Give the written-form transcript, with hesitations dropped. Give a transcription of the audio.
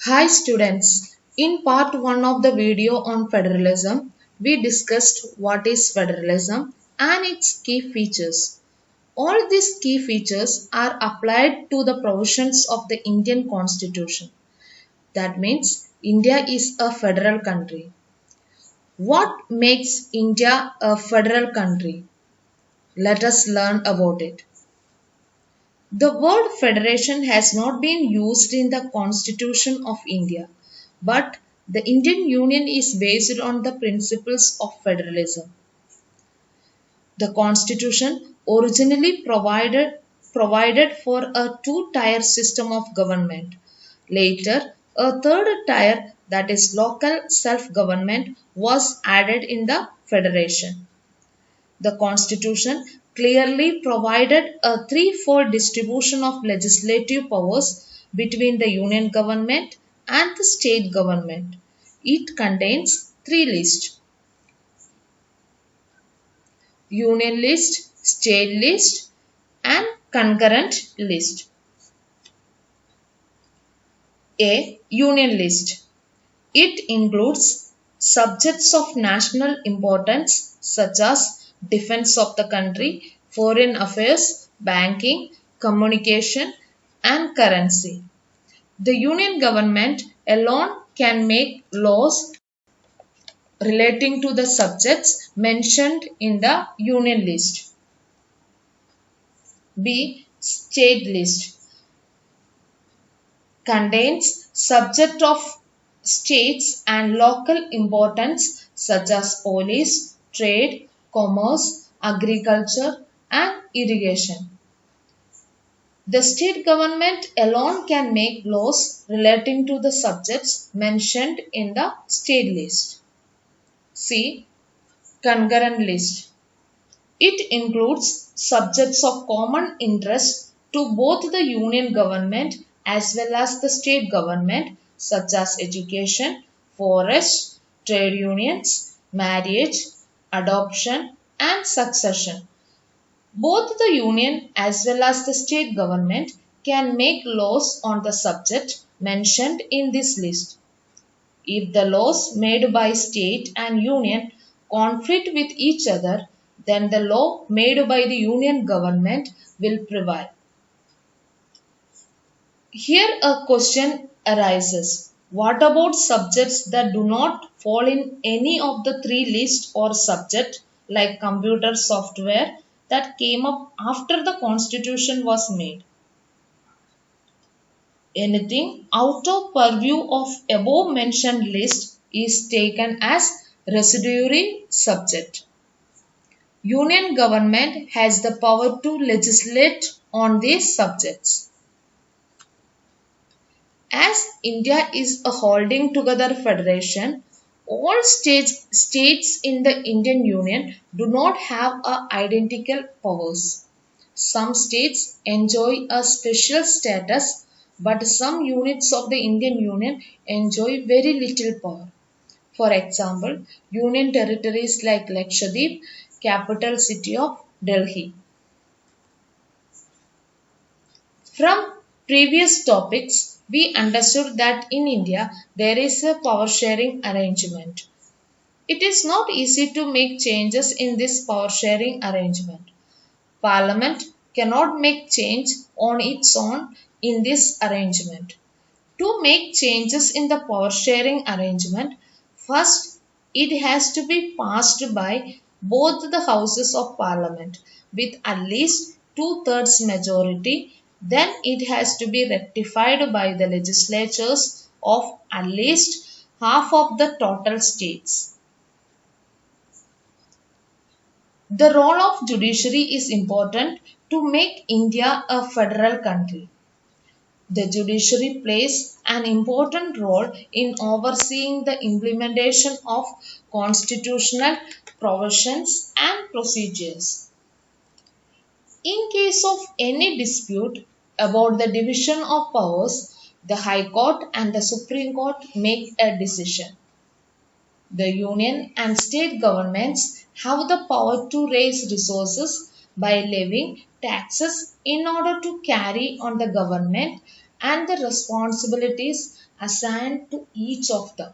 Hi students, in part 1 of the video on federalism, we discussed what is federalism and its key features. All these key features are applied to the provisions of the Indian Constitution. That means India is a federal country. What makes India a federal country? Let us learn about it. The word federation has not been used in the Constitution of India, but the Indian Union is based on the principles of federalism. The Constitution originally provided for a two-tier system of government. Later, a third tier, that is local self-government, was added in the federation. The Constitution clearly provided a threefold distribution of legislative powers between the union government and the state government. It contains three lists: union list, state list, and concurrent list. A. Union list. It includes subjects of national importance such as defense of the country, foreign affairs, banking, communication, and currency. The union government alone can make laws relating to the subjects mentioned in the union list. B. State list contains subject of states and local importance such as police, trade, commerce, agriculture, and irrigation. The state government alone can make laws relating to the subjects mentioned in the state list. C. Concurrent list. It includes subjects of common interest to both the union government as well as the state government such as education, forest, trade unions, marriage, adoption, and succession. Both the union as well as the state government can make laws on the subject mentioned in this list. If the laws made by state and union conflict with each other, then the law made by the union government will prevail. Here a question arises. What about subjects that do not fall in any of the three lists or subject like computer software that came up after the constitution was made? Anything out of purview of above mentioned list is taken as residuary subject. Union government has the power to legislate on these subjects. As India is a holding together federation, all states in the Indian Union do not have identical powers. Some states enjoy a special status, but some units of the Indian Union enjoy very little power. For example, union territories like Lakshadweep, capital city of Delhi. From previous topics, we understood that in India there is a power sharing arrangement. It is not easy to make changes in this power sharing arrangement. Parliament cannot make change on its own in this arrangement. To make changes in the power sharing arrangement, first it has to be passed by both the houses of parliament with at least two-thirds majority. Then it has to be rectified by the legislatures of at least half of the total states. The role of judiciary is important to make India a federal country. The judiciary plays an important role in overseeing the implementation of constitutional provisions and procedures. In case of any dispute about the division of powers, the High Court and the Supreme Court make a decision. The union and state governments have the power to raise resources by levying taxes in order to carry on the government and the responsibilities assigned to each of them.